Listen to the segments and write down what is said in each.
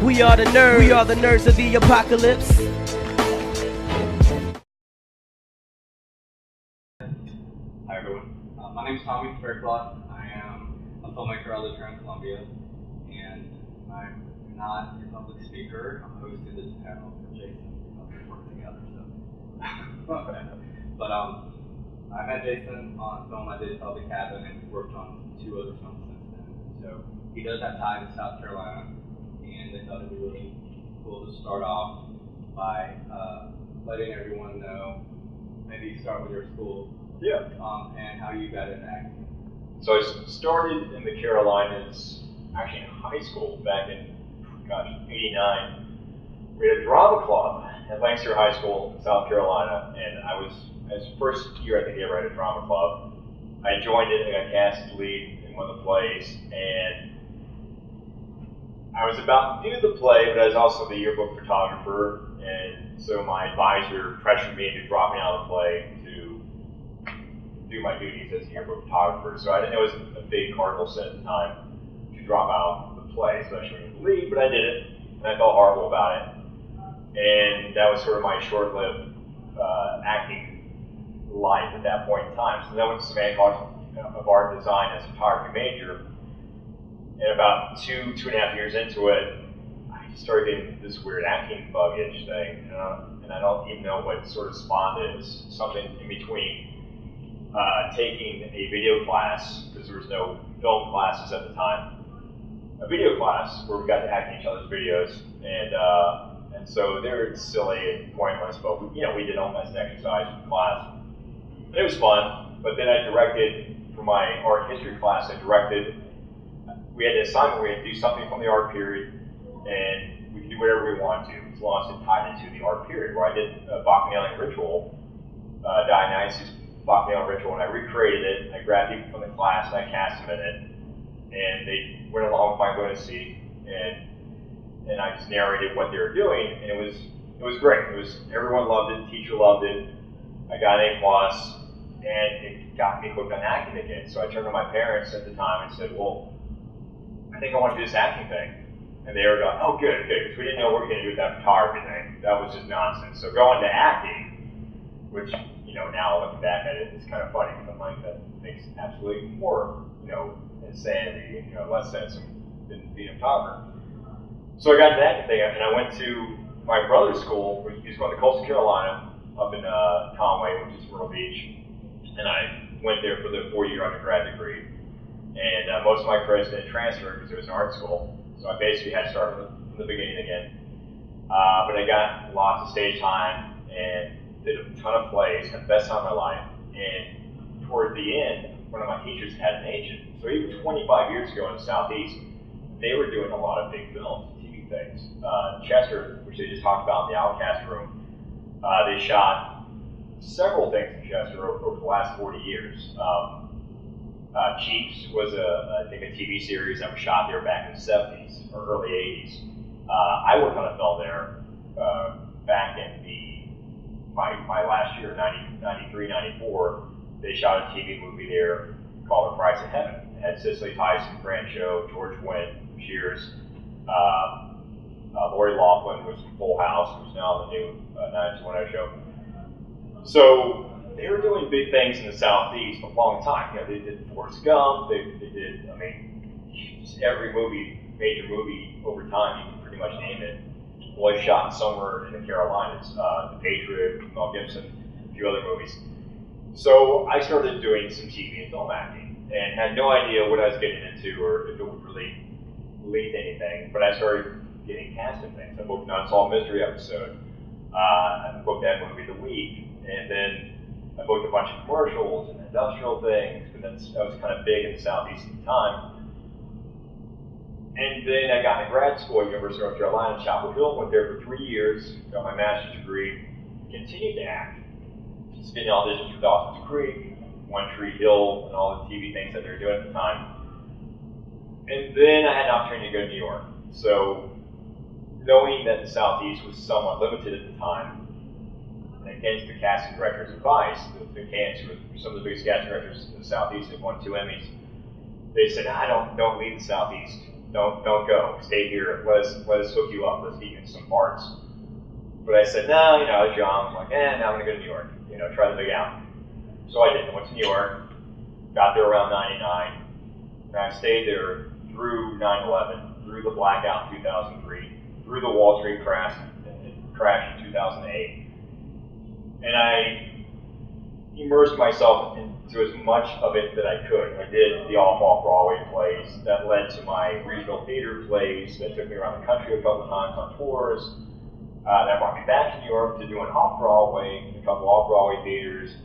We are the nerds. We are the nerds of the apocalypse. Hi everyone. My name is Tommy Faircloth. I am a filmmaker. I live here in Columbia, and I'm not a public speaker. I'm hosting this panel for Jason because we work together. But I met Jason on film. I did Public Cabin, and we worked on 2 other films since then. So he does have ties in South Carolina, and they thought it'd be really cool to start off by letting everyone know. Maybe start with your school. Yeah. And how you got into acting. So I started in the Carolinas, actually in high school, back in, '89. We had a drama club at Lancaster High School in South Carolina, and I was, as first year I think they ever had a drama club, I joined it and got cast to lead in one of the plays, and I was about to do the play, but I was also the yearbook photographer, and so my advisor pressured me into dropping out of the play to do my duties as a yearbook photographer. So I didn't know it was a big cardinal sin at the time to drop out of the play, especially in the lead, but I did it, and I felt horrible about it. And that was sort of my short-lived acting life at that point in time. So then I went to Savannah College of Art and Design as a photography major. And about 2.5 years into it, I just started getting this weird acting bug itch thing, and I don't even know what sort of spawned it. It was something in between taking a video class, because there was no film classes at the time, a video class where we got to act in each other's videos, and so they were silly and pointless, but we did almost an exercise in class. And it was fun, but then I directed, for my art history class, we had an assignment where we had to do something from the art period, and we could do whatever we wanted to, as long as it tied into the art period, where I did a Bacchanalian ritual, Dionysus Bacchanalian ritual, and I recreated it. I grabbed people from the class and I cast them in it, and they went along with my lunacy, and I just narrated what they were doing, and it was great. Everyone loved it, the teacher loved it. I got an A+, and it got me hooked on acting again. So I turned to my parents at the time and said, well, I think I want to do this acting thing. And they were going, oh good, because we didn't know what we were going to do with that photography thing. That was just nonsense. So going to acting, which, now looking back at it, it's kind of funny, because I'm like, that makes absolutely more, insanity, less sense than being a photographer. So I got into that thing, and I went to my brother's school. He was going to Coastal Carolina, up in Conway, which is Myrtle Beach, and I went there for the 4-year undergrad degree. And most of my credits didn't transfer because it was an art school, so I basically had to start from the beginning again. But I got lots of stage time and did a ton of plays, had the best time of my life. And toward the end, one of my teachers had an agent. So even 25 years ago in the Southeast, they were doing a lot of big films, TV things. Chester, which they just talked about in the Outcast room, they shot several things in Chester over the last 40 years. Chiefs was I think a TV series that was shot there back in the 70s or early 80s. I worked on a film there back in my last year, 93, 94. They shot a TV movie there called The Price of Heaven. It had Cicely Tyson, Fran Show, George Wendt, Shears, Lori Loughlin, who was from Full House, who's now on the new 90210 show. So they were doing big things in the Southeast for a long time. They did Forrest Gump, they did, just every major movie over time, you can pretty much name it, was shot somewhere in the Carolinas. The Patriot, Mel Gibson, a few other movies. So I started doing some TV and film acting, and had no idea what I was getting into or if it would really lead to anything, but I started getting cast in things. I booked an Unsolved Mystery episode, I booked that movie of the week, and then I booked a bunch of commercials and industrial things, because that was kind of big in the Southeast at the time. And then I got into grad school at University of North Carolina in Chapel Hill, went there for 3 years, got my master's degree, continued to act. Spinning auditions for Dawson's Creek, One Tree Hill, and all the TV things that they were doing at the time. And then I had an opportunity to go to New York. So knowing that the Southeast was somewhat limited at the time, and against the casting director's advice, the Cans, who were some of the biggest casting directors in the Southeast, have won 2 Emmys, they said, don't leave the Southeast. Don't go. Stay here. Let us hook you up. Let's get you some parts. But I said, no, I was young. I'm like, now I'm going to go to New York. Try the big out. So I did. I went to New York. Got there around 99. And I stayed there through 9/11, through the blackout in 2003, through the Wall Street crash in 2008. And I immersed myself into as much of it that I could. I did the off-Broadway plays that led to my regional theater plays that took me around the country a couple of times on tours. That brought me back to New York to doing off-Broadway, a couple off-Broadway theaters.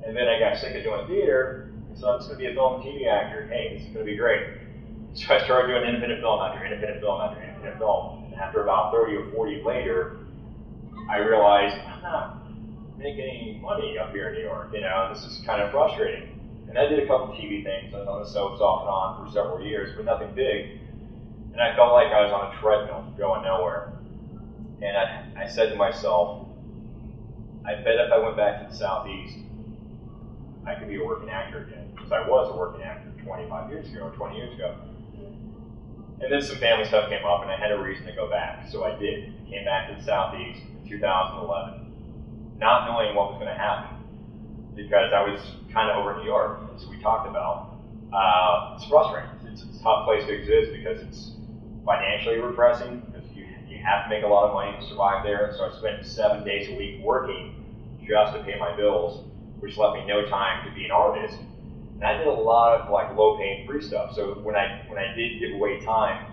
And then I got sick of doing theater, so I'm just going to be a film and TV actor. Hey, this is going to be great. So I started doing independent film after independent film after independent film. And after about 30 or 40 later, I realized I'm not making any money up here in New York. This is kind of frustrating. And I did a couple TV things. I was on the soaps off and on for several years, but nothing big. And I felt like I was on a treadmill going nowhere. And I said to myself, I bet if I went back to the Southeast, I could be a working actor again. Because I was a working actor 25 years ago or 20 years ago. And then some family stuff came up and I had a reason to go back. So I did. Came back to the Southeast in 2011, not knowing what was going to happen. Because I was kind of over New York, as we talked about. It's frustrating. It's a tough place to exist because it's financially repressing. You have to make a lot of money to survive there. So I spent 7 days a week working just to pay my bills, which left me no time to be an artist. And I did a lot of low-paying free stuff. So when I did give away time,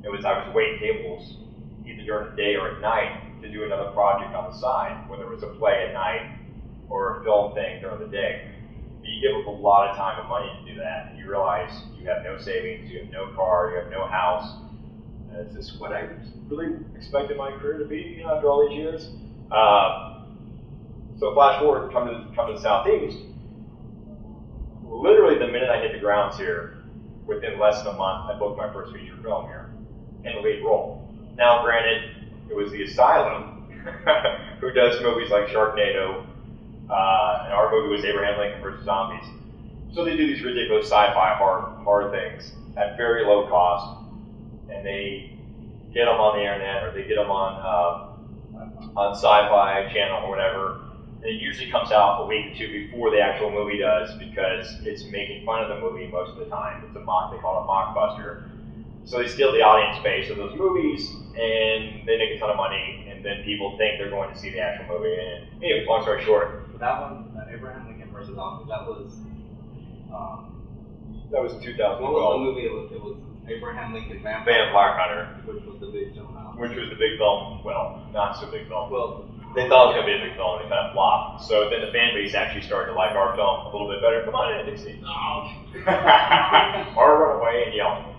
I was waiting tables either during the day or at night to do another project on the side, whether it was a play at night or a film thing during the day. But you give up a lot of time and money to do that. And you realize you have no savings, you have no car, you have no house. And it's just what I really expected my career to be after all these years. So flash forward, come to the Southeast. Literally the minute I hit the grounds here, within less than a month, I booked my first feature film here in the lead role. Now, granted, it was the Asylum, who does movies like Sharknado, and our movie was Abraham Lincoln vs. Zombies. So they do these ridiculous sci-fi horror things at very low cost, and they get them on the internet or they get them on Sci-Fi Channel or whatever. And it usually comes out a week or two before the actual movie does because it's making fun of the movie most of the time. It's a mock, they call it a mockbuster. So they steal the audience space of those movies and they make a ton of money and then people think they're going to see the actual movie. And anyway, long story short. But that one, Abraham Lincoln vs. Zombies, that was in 2012. What was the movie? It was Abraham Lincoln Vampire Hunter. Which was the big film. Which was the big film, well, not so big film. Well, they thought it was going to be a big film and it kind of flopped. So then the fan base actually started to like our film a little bit better. Come on in, Dixie. Or run away and yell.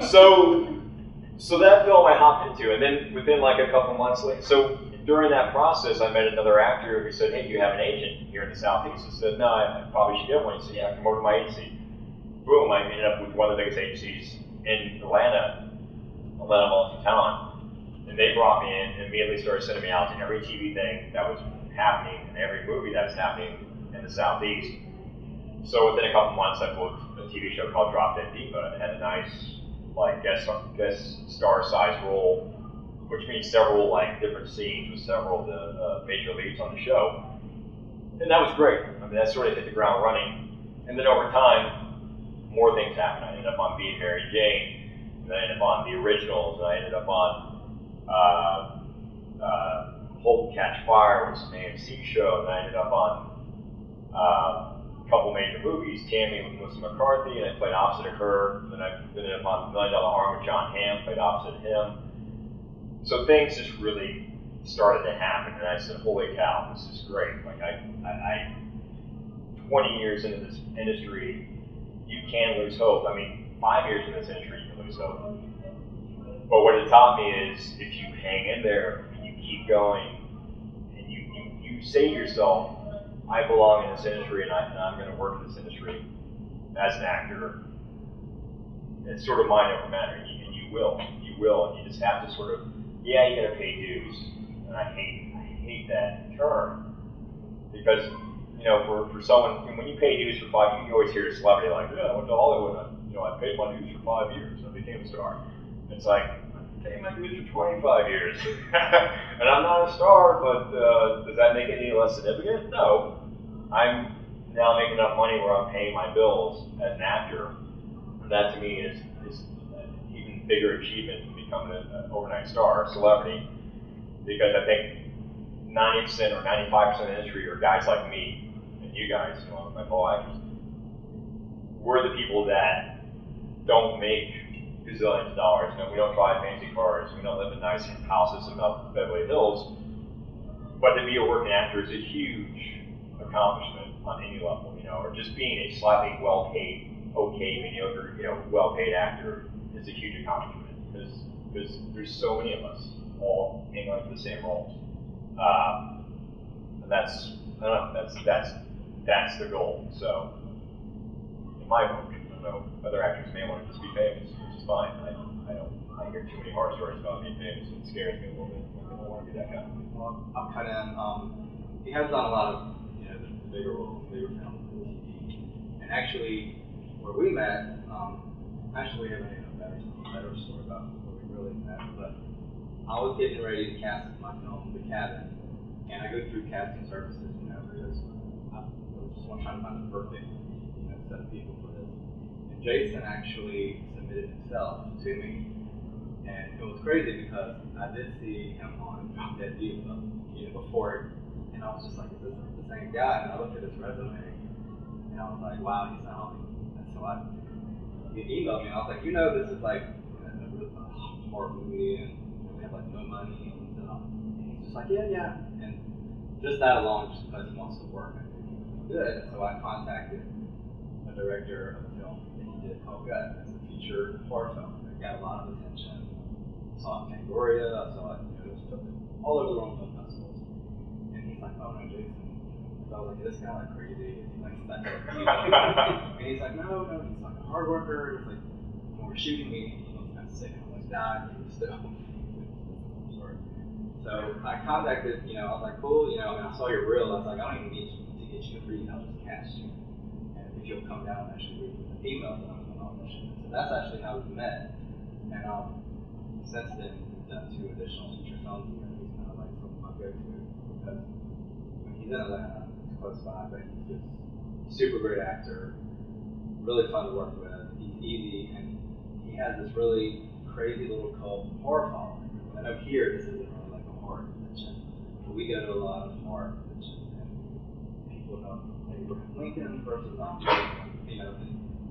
So that film I hopped into, and then within a couple months later, so during that process I met another actor who said, hey, do you have an agent here in the Southeast? I said, no, I probably should get one. He said, yeah, come over to my agency. Boom, I ended up with one of the biggest agencies in Atlanta Multi Talent. And they brought me in and immediately started sending me out to every TV thing that was happening and every movie that was happening in the Southeast. So within a couple months, I booked a TV show called Drop Dead Diva. It had a nice guest star size role, which means several different scenes with several of the major leads on the show. And that was great. I mean, that sort of hit the ground running. And then over time, more things happened. I ended up on Being Mary Jane, and then I ended up on The Originals, and I ended up on Hold Catch Fire, which is an AMC show, and I ended up on a couple major movies, Tammy with Melissa McCarthy, and I played opposite of her. Then I ended up on $1 Million Arm with John Hamm, played opposite of him. So things just really started to happen, and I said, holy cow, this is great. I 20 years into this industry, you can lose hope. I mean, 5 years in this industry, you can lose hope. But what it taught me is if you hang in there and you keep going and you say to yourself, I belong in this industry and I'm going to work in this industry as an actor, it's sort of mind over matter, and you will, and you just have to sort of, you got to pay dues, and I hate that term, because, for someone, when you pay dues for 5 years, you always hear a celebrity like, yeah, I went to Hollywood, you know, I paid my dues for 5 years, I became a star. It's like, I paid my dues for 25 years, and I'm not a star, but does that make it any less significant? No. I'm now making enough money where I'm paying my bills as an actor. And that to me is an even bigger achievement than becoming an overnight star, celebrity, because I think 90% or 95% of the industry are guys like me and you guys, you know, my fellow actors. We're the people that don't make gazillions of dollars. You know, we don't drive fancy cars. We don't live in nice houses in Beverly Hills. But to be a working actor is a huge accomplishment on any level, you know, or just being a slightly well-paid, okay, mediocre, you know, well-paid actor is a huge accomplishment because there's so many of us all hanging on to the same roles. And that's, I don't know, that's the goal. So, in my book, I don't know, other actors may want to just be famous, which is fine. I hear too many horror stories about being famous, and it scares me a little bit. I don't want to be that guy. Well, I'm kind of, he has done a lot of, you know, the bigger roles, bigger films, the TV. And actually, where we met, actually we have a better story about where we really met, but I was getting ready to cast my film, The Cabin, and I go through casting services, you know, because I just want to try to find the perfect, you know, set of people for this. And Jason actually submitted himself to me, and it was crazy because I did see him on Drop Dead Diva, you know, before, and I was just like, is this the same guy? And I looked at his resume, and I was like, wow, he's not Hollywood. And so he emailed me, and I was like, you know, this is like a horror movie, and we have like no money, and he's just like, yeah. And just that alone, just because he wants to work, I think he's good. And so I contacted a director of a film that he did called Gut. It's a feature horror film. It got a lot of attention. I saw it in Fangoria, I saw it, you know, it was all over the world film festivals. And he's like, oh no, Jason. So I was like, this guy like crazy. Is he like stuck up? And he's like, no, he's like a hard worker. He's like, when we're shooting me, he was kind of sick and almost died, but he was still. Sorry. So I contacted, you know, I was like, cool, you know, and I saw your reel. I was like, I don't even need to get you to read, I'll just cast you. And if you'll come down and actually read the emails that I'm going to audition. So that's actually how we met. And since then, we've done 2 additional feature films. You know, he's kind of like some of my go-to because when he's in Atlanta, it's close by, but he's just super great actor, really fun to work with. He's easy, and he has this really crazy little cult horror following. I know here this isn't really like a horror convention, but we go to a lot of horror conventions, and people know Abraham Lincoln versus you know.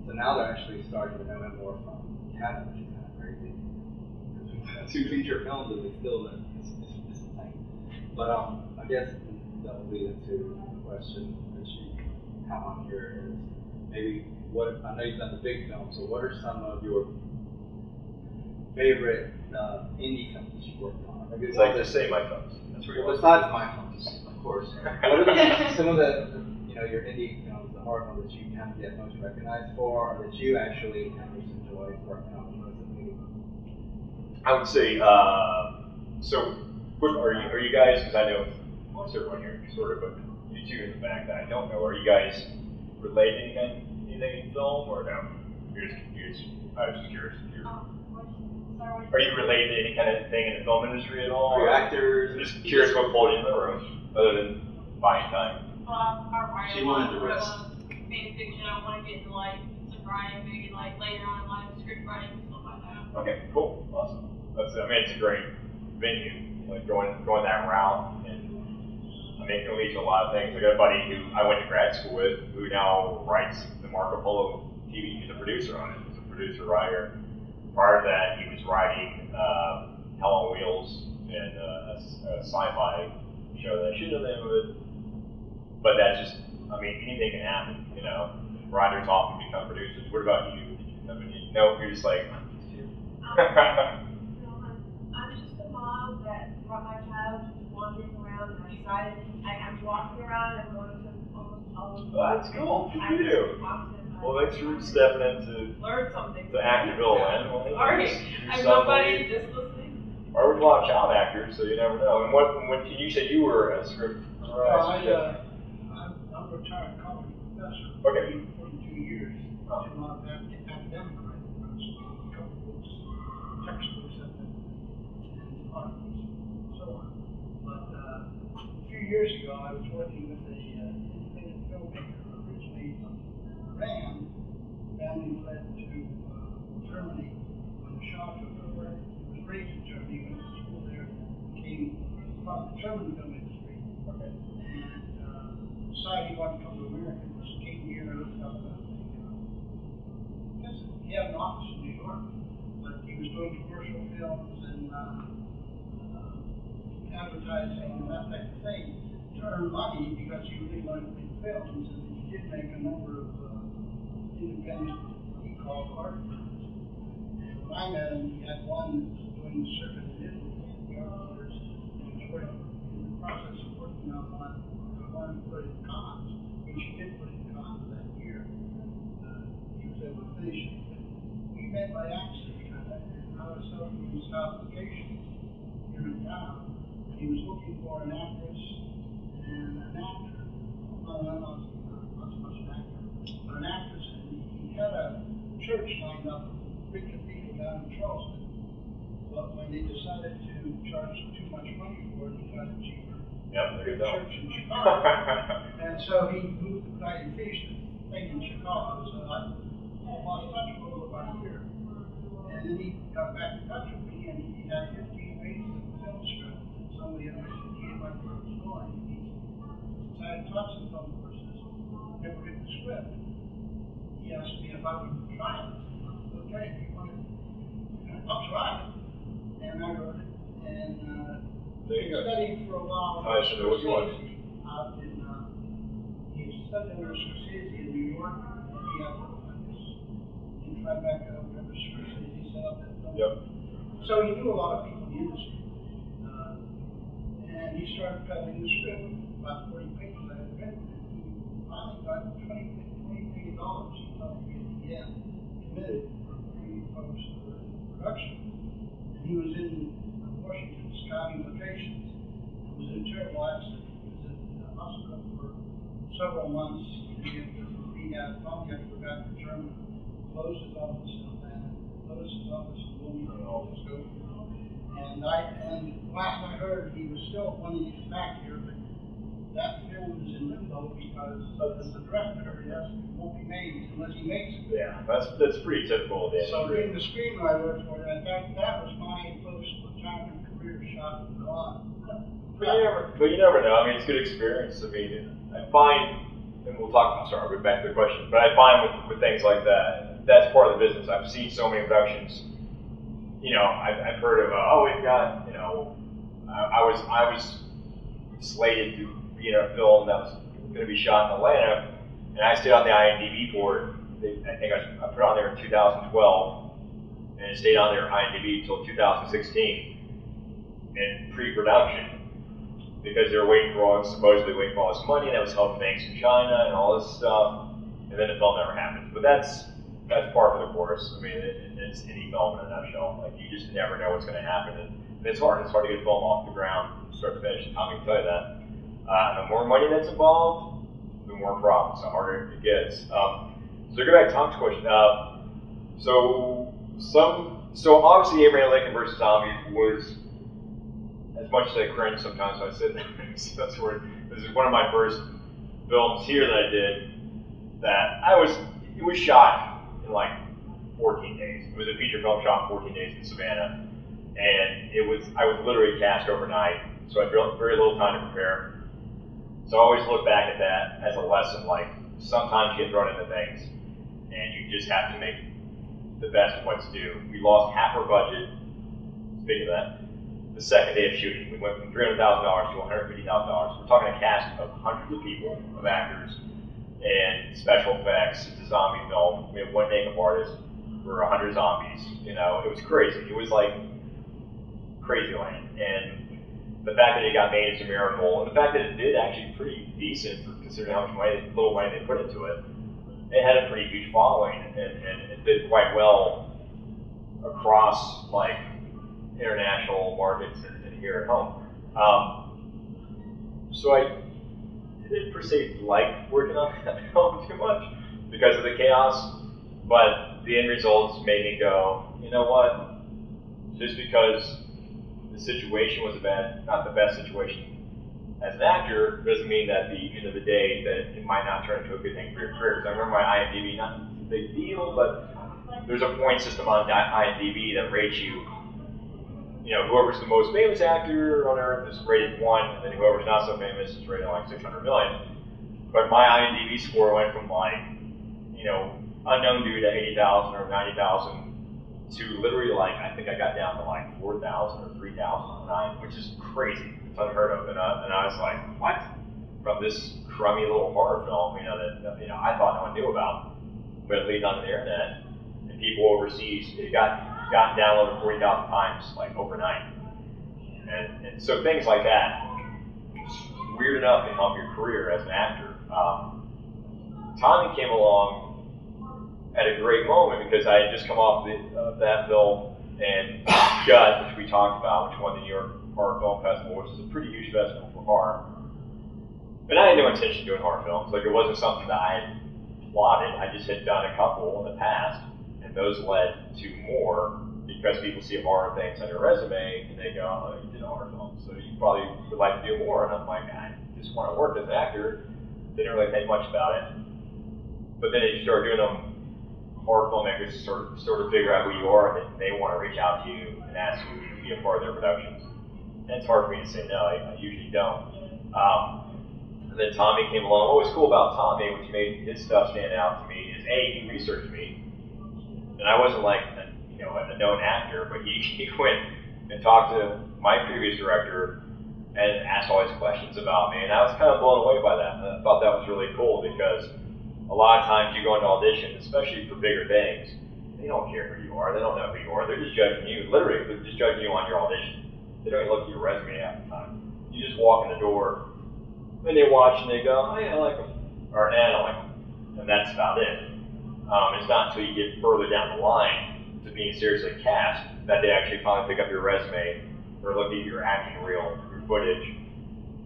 So now they're actually starting to know him more from Cabin, which is kind of crazy. Because we've done 2 feature films and we still know it's insane. But I guess that will lead into the question that you have on here is maybe what, I know you've done the big films, so what are some of your favorite indie films that you've worked on? It's like, just say my films. That's where well, besides my films, of course. What are some of the, you know, your indie films, the horror films that you kind of get most recognized for, or that you actually kind of enjoy working on the most of the I would say, so, are you guys, because I know most everyone here, sort of, but you 2 in the back that I don't know, are you guys related to anything in film, or no? You're just confused. I was just curious. Are you related to any kind of thing in the film industry at all? Your actors? Just curious what pulled you in the room, other than buying time. She wanted to rest. Fan fiction, I want to get into like some writing, maybe like later on in life, script writing, stuff like that. Okay, cool, awesome. I mean, it's a great venue, like going that route, and I mean, it can lead to a lot of things. I got a buddy who I went to grad school with, who now writes the Marco Polo TV. He's a producer on it. He's a producer writer. Prior to that, he was writing Hell on Wheels and a sci-fi show that I should know the name of it. But that's just, I mean, anything can happen, you know. Writers often become producers. What about you? Did you have any? No, you're just like, I'm just here. I'm just a mom that brought my child wandering around, and I decided I'm walking around and going to almost all of them. Well, that's cool. Good for you. Well, thanks for stepping into learn something. The Actorville land. Well, sorry, I'm nobody, just listening. I work with a lot of child actors, so you never know. And when you said you were a script writer? I'm a retired college professor. Okay. 42 years. In my academic ago, I was working with a independent filmmaker originally from Iran. Family fled to Germany when the Shah took over. He was raised in Germany, went to school there, became part of the German film industry. Okay. And decided he wanted to come to America. Just came here and looked up he had an office in New York, but he was doing commercial films and advertising and that type of thing to earn money because he really wanted to make films, and he did make a number of independent, what he called art films. And when I met him, he had one that was doing the circuit in Italy, the art theaters, and he was in the process of working on one to put in Cannes, which he did put in Cannes that year. He was able to finish it. We met by accident, kind of, and I was helping him stop locations here in town. He was looking for an actress and an actor. No, not so much an actor, but an actress. And he had a church lined up, big cathedral down in Charleston. But when they decided to charge too much money for it, he got it cheaper. Yep, there you go. Church in Chicago. And so he moved to Cotton Fish, the thing in Chicago. So I lost touch with him about a year. And then he got back in touch with me, and he had 15 pages of film script. Somebody understood he didn't like where it was going. Since I had taught some film courses, never read the script. He asked me if I would try it. Okay, if you want it, I'll try it. And I wrote it. And there you go. Studied for a while. I should know what you want. Out in, he studied under Scorsese in New York. He had, I guess, in Tribeca, wherever Scorsese set up that film. Yep. So he knew a lot of people in the industry. And he started cutting the script, about 40 pages I had written, and he finally got $20 million, he told me at the end, committed for pre-post production. And he was in Washington scouting locations. It was a terrible accident. He was in the hospital for several months. He had to rehab, finally had to go back to Germany, closed his office in Atlanta, closed his office in Wilmington, just go. And last I heard, he was still wanting to get back here, but that film is in limbo because the director won't be made unless he makes it. Yeah, that's pretty typical of the So industry. being the screenwriter for that, that was my post-retirement career shot to go on. But you never know. I mean, it's a good experience. I mean, I find, and we'll talk. I'm sorry, I'll get back to the question. But I find with things like that, that's part of the business. I've seen so many productions. You know, I've heard of, we've got, you know, I was slated to be in a film that was going to be shot in Atlanta, and I stayed on the IMDb for it. I think I put it on there in 2012, and it stayed on there IMDb until 2016 in pre-production because they were supposedly waiting for all this money that was helping banks in China and all this stuff, and then the film never happened. But that's par for the course. I mean, it's any film in a nutshell. Like, you just never know what's going to happen, and it's hard. It's hard to get a film off the ground, start to finish. Tommy can tell you that. The more money that's involved, the more problems, the harder it gets. So go back to Tom's question. So obviously Abraham Lincoln versus Zombies was, as much as I cringe sometimes when I sit there, that's where this is one of my first films here that I did. It was shot in like 14 days. It was a feature film shot in 14 days in Savannah, and I was literally cast overnight, so I had very little time to prepare. So I always look back at that as a lesson. Like, sometimes you get thrown into things, and you just have to make the best of what to do. We lost half our budget. Speaking of that, the second day of shooting, we went from $300,000 to $150,000. We're talking a cast of hundreds of people, of actors, and special effects. It's a zombie film. We have one makeup artist for 100 zombies. You know, it was crazy. It was like crazy land. And the fact that it got made is a miracle. And the fact that it did actually pretty decent, considering how much little money they put into it. It had a pretty huge following, and it did quite well across like international markets and here at home. So I didn't per se like working on that film too much because of the chaos, but the end results made me go, you know what? Just because the situation was not the best situation as an actor doesn't mean that at the end of the day that it might not turn into a good thing for your career. Because I remember my IMDb, not a big deal, but there's a point system on IMDb that rates you. You know, whoever's the most famous actor on earth is rated 1, and then whoever's not so famous is rated like 600 million. But my IMDb score went from like, you know, unknown dude at 80,000 or 90,000 to literally like, I think I got down to like 4,000 or 3,009, which is crazy. It's unheard of. And I was like, what? From this crummy little horror film, you know, that I thought no one knew about, but it leaked onto the internet, and people overseas, it got downloaded 40,000 times like overnight. And so things like that, weird enough, can help your career as an actor. Tommy came along at a great moment because I had just come off that film and Gut, which we talked about, which won the New York Horror Film Festival, which is a pretty huge festival for horror. And I had no intention of doing horror films. Like, it wasn't something that I had plotted. I just had done a couple in the past, and those led to more because people see horror things on your resume and they go, oh, you did a horror film, so you probably would like to do more. And I'm like, I just want to work as an actor. Didn't really think much about it. But then as you start doing them, horror filmmakers sort of figure out who you are, and they want to reach out to you and ask you to be a part of their productions. And it's hard for me to say no. I usually don't. And then Tommy came along. What was cool about Tommy, which made his stuff stand out to me, is he researched me, and I wasn't like a known actor, but he went and talked to my previous director and asked all these questions about me, and I was kind of blown away by that. And I thought that was really cool because a lot of times you go into auditions, especially for bigger things, they don't care who you are. They don't know who you are. They're just judging you. Literally, they're just judging you on your audition. They don't even look at your resume half the time. You just walk in the door, and they watch and they go, oh yeah, I like him, or nah, I don't like him, and that's about it. It's not until you get further down the line to being seriously cast that they actually finally pick up your resume or look at your acting reel, your footage,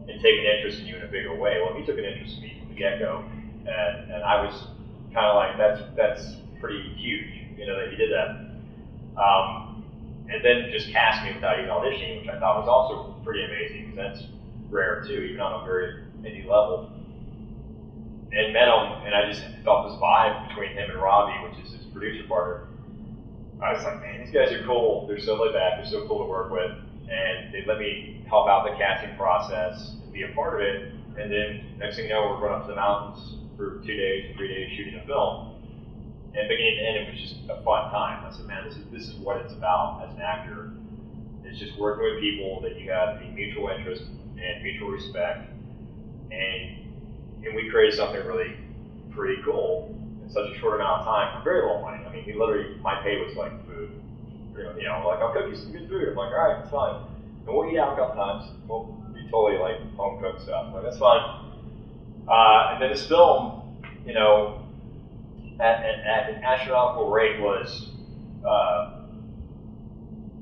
and take an interest in you in a bigger way. Well, he took an interest in me from the get-go, and I was kind of like, that's pretty huge, that he did that. And then just cast me without even auditioning, which I thought was also pretty amazing, because that's rare too, even on a very indie level. And met him, and I just felt this vibe between him and Robbie, which is his producer partner. I was like, man, these guys are cool. They're so laid back. They're so cool to work with. And they let me help out the casting process and be a part of it. And then next thing you know, we're going up to the mountains for 2 days, 3 days shooting a film. And beginning to end, it was just a fun time. I said, man, this is what it's about as an actor. It's just working with people that you have the mutual interest and mutual respect. And we created something really pretty cool in such a short amount of time for very little money. I mean, he literally, my pay was like food. Like, I'll cook you some good food. I'm like, all right, it's fine. And we'll eat out a couple times. We'll be totally like home cooked stuff. I'm like, that's fine. And then this film, at an astronomical rate was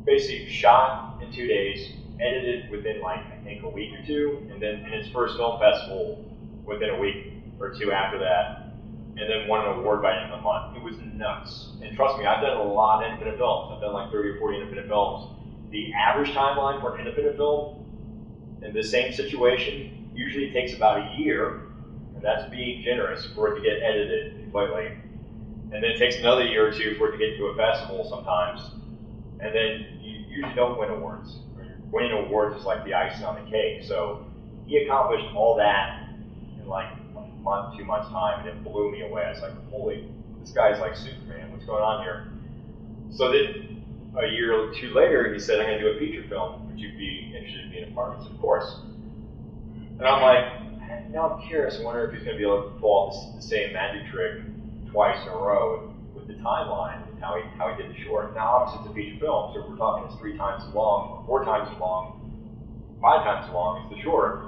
basically shot in 2 days, edited within like, I think a week or two, and then in its first film festival within a week or two after that, and then won an award by the end of the month. It was nuts. And trust me, I've done a lot of independent films. I've done like 30 or 40 independent films. The average timeline for an independent film in the same situation usually takes about a year, and that's being generous, for it to get edited completely. And then it takes another year or two for it to get to a festival sometimes. And then you usually don't win awards. Winning awards is like the icing on the cake. So he accomplished all that in like a month, 2 months time, and it blew me away. I was like, holy, this guy's like Superman. What's going on here? So then a year or two later, he said, I'm going to do a feature film. Would you be interested in being a part of this? Of course. And I'm like, now I'm curious. I wonder if he's going to be able to pull off the same magic trick twice in a row with the timeline, and how he did the short. Now, obviously, it's a feature film, so we're talking it's 3 times as long, or 4 times as long, 5 times as long as the short.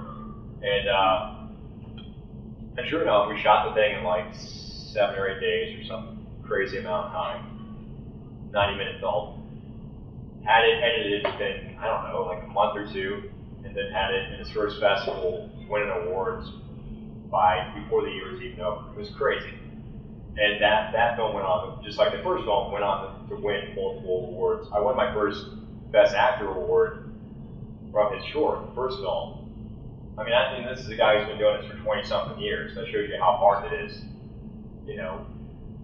And sure enough, we shot the thing in like 7 or 8 days or some crazy amount of time. 90-minute film. Had it edited within, I don't know, like a month or two, and then had it in its first festival, winning awards before the year was even over. It was crazy. And that film went on, just like the first film, went on to win multiple awards. I won my first Best Actor award from his short, the first film. I mean, this is a guy who's been doing this for 20-something years. That shows you how hard it is, you know,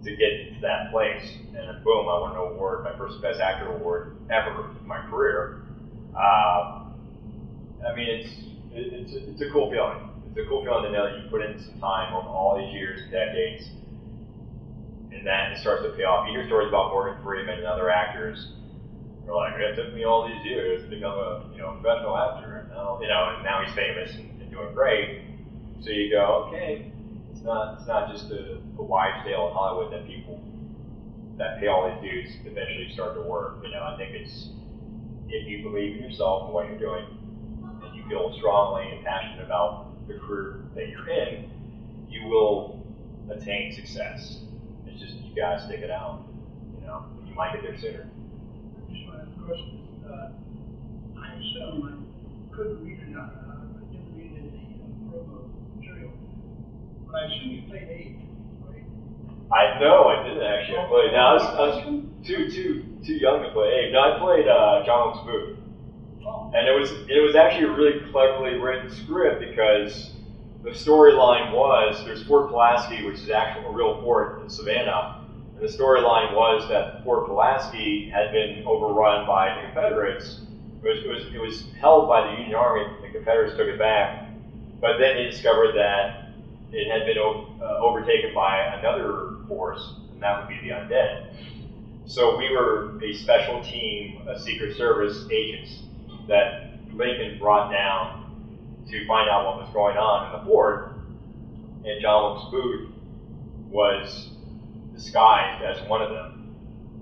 to get to that place. And then boom, I won an award, my first Best Actor award ever in my career. I mean, it's a cool feeling. It's a cool feeling to know that you put in some time over all these years and decades, and then it starts to pay off. You hear stories about Morgan Freeman and other actors. They're like, it took me all these years to become a professional actor, and now he's famous and doing great. So you go, okay, it's not just a wives' tale in Hollywood that people that pay all these dues eventually start to work. I think it's if you believe in yourself and what you're doing, and you feel strongly and passionate about the career that you're in, you will attain success. It's just you gotta stick it out. And you might get there sooner. Just one other question. I assume I couldn't read it. I didn't read it in the promo material, but I assume you played Abe, right? I didn't actually. I played. Now I was too young to play Abe. No, I played John Wilkes Booth. And it was actually a really cleverly written script because the storyline was there's Fort Pulaski, which is actually a real fort in Savannah, and the storyline was that Fort Pulaski had been overrun by the Confederates. It was held by the Union Army. The Confederates took it back, but then they discovered that it had been overtaken by another force, and that would be the undead. So we were a special team of Secret Service agents that Lincoln brought down to find out what was going on in the fort, and John Wilkes Booth was disguised as one of them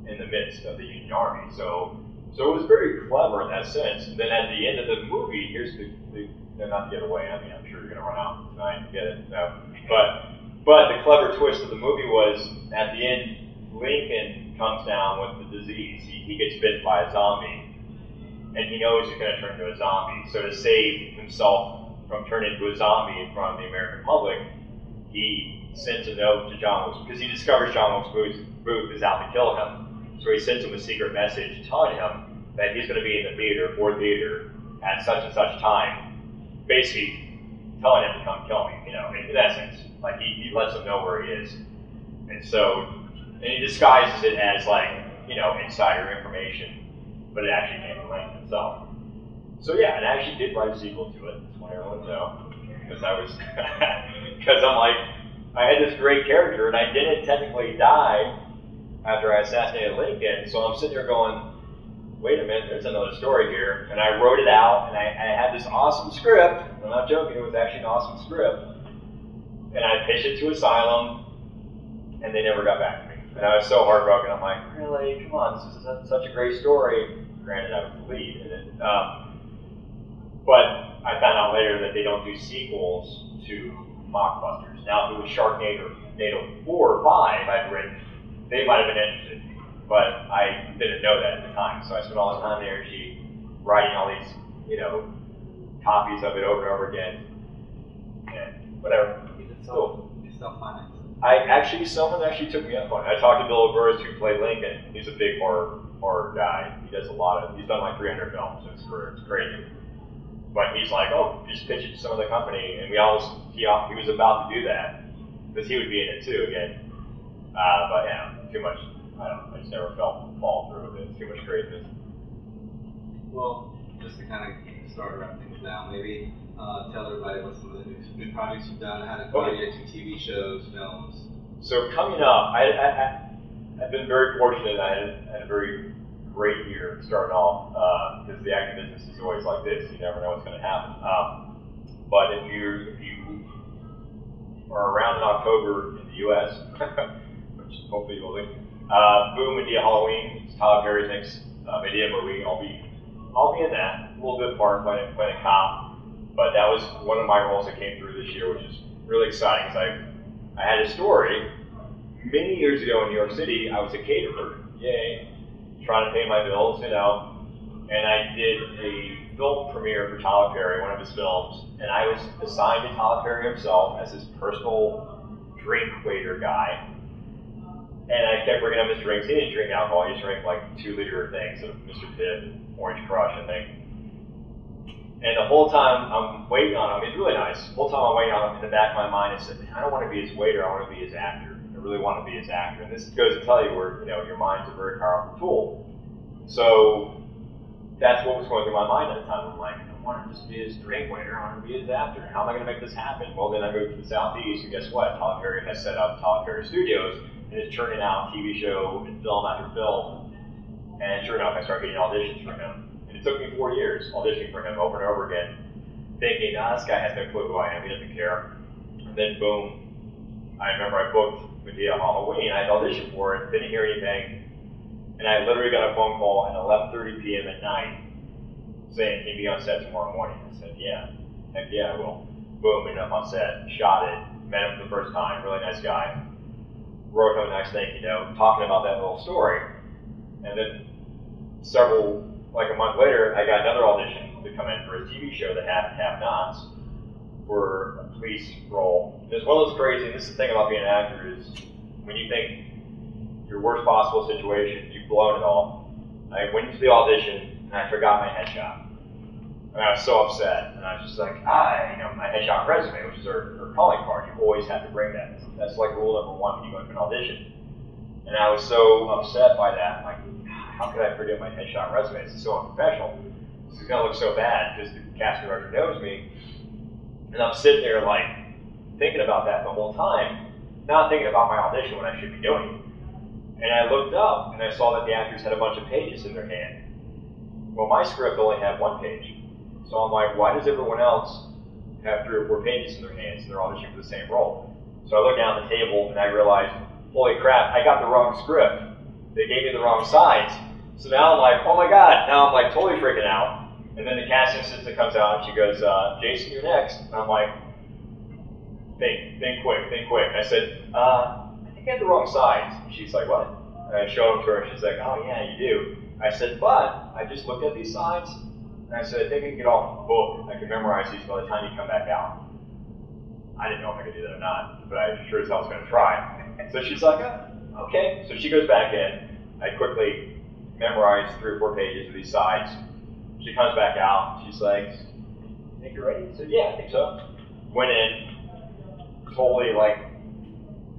in the midst of the Union Army. So it was very clever in that sense. And then at the end of the movie, here's the not to get away. I mean, I'm sure you're going to run out tonight and get it. No. But the clever twist of the movie was at the end, Lincoln comes down with the disease. He gets bit by a zombie. And he knows he's going to turn into a zombie. So to save himself from turning into a zombie from the American public, he sends a note to John Wilkes, because he discovers John Wilkes Booth is out to kill him. So he sends him a secret message telling him that he's going to be in the theater, Ford Theater, at such and such time, basically telling him to come kill me, in essence. Like he lets him know where he is. And he disguises it as insider information, but it actually came from Lincoln himself. So yeah, and I actually did write a sequel to it. That's why everyone know, because I'm like, I had this great character, and I didn't technically die after I assassinated Lincoln. So I'm sitting there going, wait a minute, there's another story here. And I wrote it out, and I had this awesome script. I'm not joking, it was actually an awesome script. And I pitched it to Asylum, and they never got back to me. And I was so heartbroken. I'm like, really? Come on, this is such a great story. Granted, I was the lead in it. But I found out later that they don't do sequels to mockbusters. Now, if it was Sharknado 4 or 5 I'd written, they might have been interested. But I didn't know that at the time. So I spent all the time and energy writing all these, copies of it over and over again. And whatever. You self-finance. Someone actually took me up on it. I talked to Bill Burris, who played Lincoln. He's a big horror guy. He's done like 300 films in his career. It's crazy. But he's like, oh, just pitch it to some other company. And he was about to do that, because he would be in it too again. But yeah, too much. I just never felt fall through with it. Too much craziness. Well, just to kind of start to wrap things down, maybe tell everybody what some of the new projects you've done, how to go into TV shows, films. So coming up, I've been very fortunate. I had a very great year starting off, because the acting business is always like this. You never know what's going to happen. But if you are around in October in the U.S., which hopefully you will be, Boom India Halloween, it's Tyler Perry's next India movie. I'll be in that. A little bit part playing a cop. But that was one of my roles that came through this year, which is really exciting, because I had a story. Many years ago in New York City, I was a caterer, yay, trying to pay my bills, and I did a film premiere for Tyler Perry, one of his films, and I was assigned to Tyler Perry himself as his personal drink waiter guy. And I kept bringing up his drinks. He didn't drink alcohol, he just drank like 2-liter things of Mr. Pibb, Orange Crush, I think. And the whole time I'm waiting on him, he's really nice. The whole time I'm waiting on him, in the back of my mind, I said, I don't want to be his waiter, I want to be his actor. I really want to be his actor. And this goes to tell you where, your mind's a very powerful tool. So that's what was going through my mind at the time. I'm like, I don't want to just be his drink waiter, I want to be his actor. How am I going to make this happen? Well, then I moved to the Southeast, and guess what? Tyler Perry has set up Tyler Perry Studios, and is churning out TV show and film after film. And sure enough, I started getting auditions for him. And it took me 4 years auditioning for him over and over again, thinking, this guy has no clue who I am, he doesn't care. And then boom, I remember I booked Medea Halloween, I had auditioned for it, didn't hear anything, and I literally got a phone call at 11:30 p.m. at night saying, can you be on set tomorrow morning? I said, yeah, heck yeah, I will. Boom, ended up on set, shot it, met him for the first time, really nice guy. Wrote him a nice thing, talking about that little story. And then like a month later, I got another audition to come in for a TV show that happened to have nods for a police role. And as well as crazy, and this is the thing about being an actor, is when you think your worst possible situation, you've blown it all. I went into the audition and I forgot my headshot. And I was so upset. And I was just like, my headshot resume, which is our calling card, you always have to bring that. That's like rule number one when you go into an audition. And I was so upset by that. Like, how could I forget my headshot resume? This is so unprofessional. This is gonna look so bad because the casting director knows me. And I'm sitting there like thinking about that the whole time, not thinking about my audition, what I should be doing. And I looked up and I saw that the actors had a bunch of pages in their hand. Well, my script only had 1 page. So I'm like, why does everyone else have 3 or 4 pages in their hands and they're auditioning for the same role? So I looked down at the table and I realized, holy crap, I got the wrong script. They gave me the wrong sides. So now I'm like, oh my God, now I'm like totally freaking out. And then the casting assistant comes out and she goes, Jason, you're next. And I'm like, think quick. And I said, I think I had the wrong sides. And she's like, what? And I showed them to her and she's like, oh yeah, you do. I said, but I just looked at these sides and I said, I think I can get off the book. I can memorize these by the time you come back out. I didn't know if I could do that or not, but I sure as hell was going to try. So she's like, okay. So she goes back in. I quickly memorized 3 or 4 pages of these sides. She comes back out. She's like, you think you're ready? I said, yeah, I think so. Went in, totally like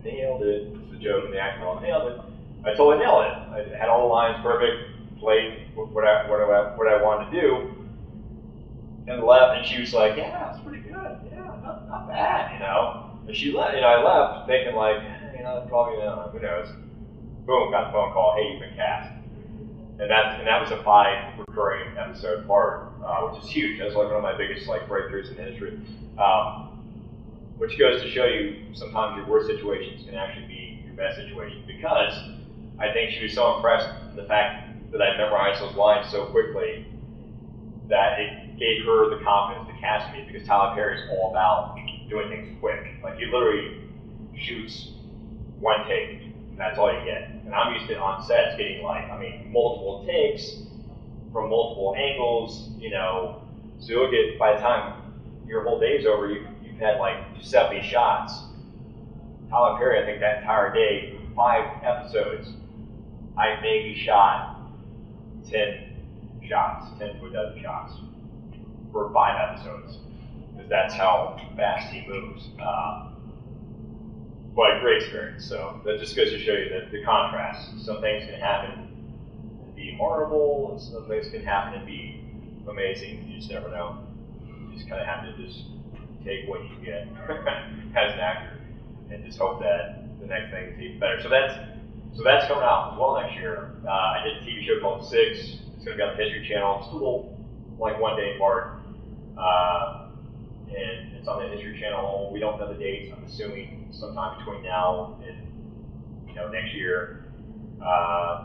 nailed it. It's the joke in the acting world. Nailed it. I totally nailed it. I had all the lines perfect, played what I wanted to do, and left. And she was like, yeah, that's pretty good. Yeah, not bad, And she left. I left thinking like, probably who knows. Boom, got the phone call. Hey, you've been cast. And that was a 5 recurring episode part, which is huge. That's like one of my biggest breakthroughs in the industry. Which goes to show you sometimes your worst situations can actually be your best situations, because I think she was so impressed with the fact that I memorized those lines so quickly that it gave her the confidence to cast me, because Tyler Perry is all about doing things quick. Like, he literally shoots 1 take, and that's all you get. And I'm used to on sets getting multiple takes from multiple angles, so you'll get, by the time your whole day's over, you've had 70 shots. Tyler Perry, I think that entire day, 5 episodes, I maybe shot 10 shots, 10 to a dozen shots for 5 episodes, because that's how fast he moves. But great experience. So that just goes to show you the contrast. Some things can happen and be horrible, and some things can happen and be amazing. You just never know. You just kind of have to just take what you get as an actor, and just hope that the next thing is even better. So that's coming out as well next year. I did a TV show called 6. It's going to be on the History Channel. It's a little 1 day apart. And it's on the History Channel. We don't know the dates. I'm assuming sometime between now and next year.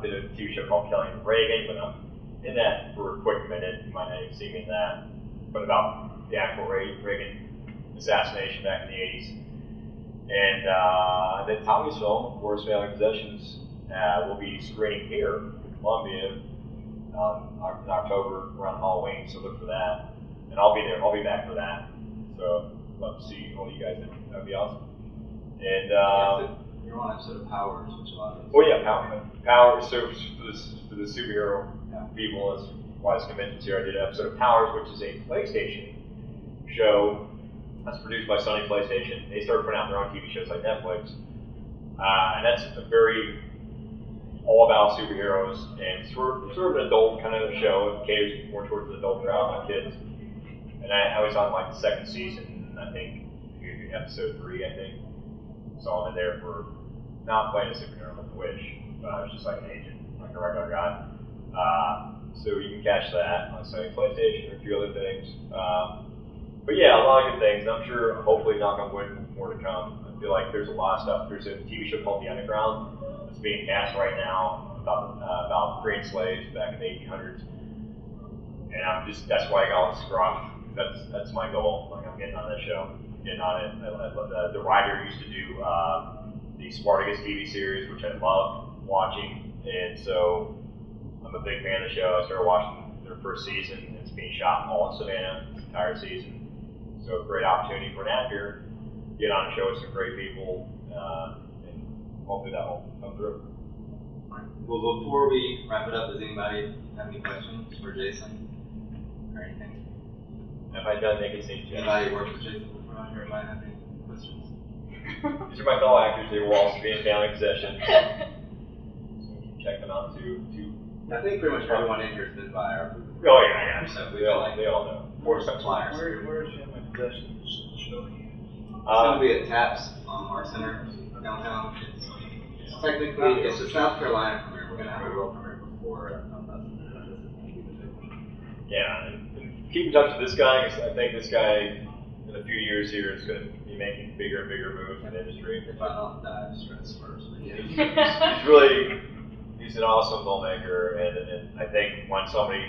Did a TV show called Killing Reagan, but I'm in that for a quick minute. You might not even see me in that. But about the actual Reagan assassination back in the 80s. And then Tommy's film, of course, Family Possessions, will be screening here in Columbia in October around Halloween. So look for that. And I'll be there. I'll be back for that. So love to see all you guys. That'd be awesome. And you're on episode of Powers, which a lot of us. Oh yeah, Power. So for the superhero people, why this convention's here. I did an episode of Powers, which is a PlayStation show that's produced by Sony PlayStation. They started putting out their own TV shows like Netflix. And that's a very all about superheroes and sort of an adult kind of show. It caters more towards the adult crowd, not kids. And I was on like the second season, I think, episode 3, I think. So I'm in there for not playing a superhero with Wish, but I was just like an agent, like a regular guy. So you can catch that on Sony PlayStation or a few other things. But yeah, a lot of good things. I'm sure, hopefully, knock on wood, more to come. I feel like there's a lot of stuff. There's a TV show called The Underground that's being cast right now about freeing slaves back in the 1800s. And that's why I got on Scruff. That's my goal. Like, I'm getting on that show. I'm getting on it. The writer used to do the Spartacus TV series, which I loved watching. And so I'm a big fan of the show. I started watching their first season. It's being shot all in Savannah, this entire season. So a great opportunity for an actor. Get on a show with some great people, and hopefully that will come through. Well, before we wrap it up, does anybody have any questions for Jason or anything? If I done make it seem to Anybody work with Jason before here might have any questions? These are my fellow actors. They will also be in family possession. So you can check them out too. I think pretty much everyone in here has been by our booth. Oh yeah. So They all know. Or some flyers. Where's Family Possessions showing? It's going to be at TAPS Art Center downtown. It's technically, it's a South Carolina premiere. We're going to have a world premiere before Yeah, and keep in touch with this guy, because I think this guy, in a few years here, is going to be making bigger and bigger moves in the industry. If I don't die of stress first. But yeah. He's an awesome filmmaker, and I think when somebody,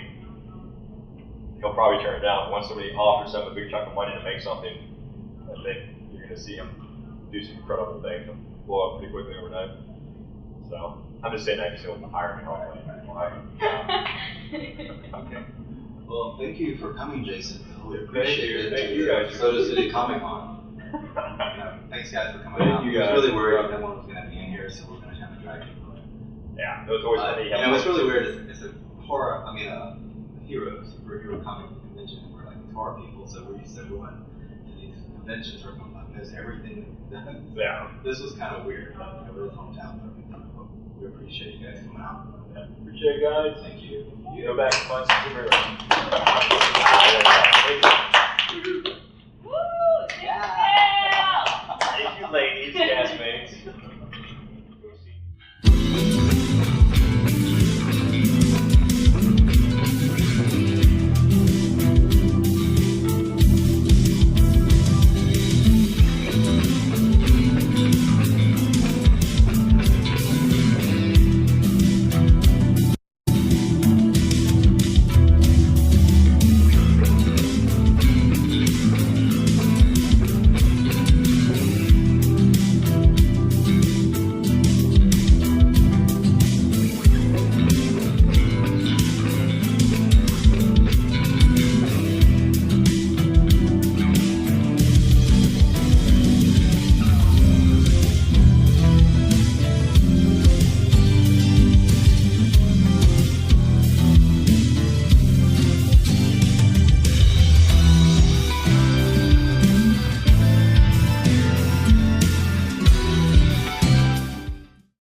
he'll probably turn it down, when somebody offers him a big chunk of money to make something, I think you're going to see him do some incredible things and blow up pretty quickly overnight. So, I'm just saying that because he'll hire me, hopefully. Okay. Well, thank you for coming, Jason. We appreciate it. Thank you guys. Soda City Comic Con. Thanks, guys, for coming out. Thank you guys. I was really worried no one was going to be in here, so we're going to have to drag people in. Yeah, it was always funny. You know, what's really weird is it's a horror, a superhero comic convention, and we're like horror people, so we're used to going to these conventions where there's everything. Yeah. This was kind of weird, but it was hometown for me. We appreciate you guys coming out. Yeah. Appreciate it, guys. Thank you. You go back and find some superheroes.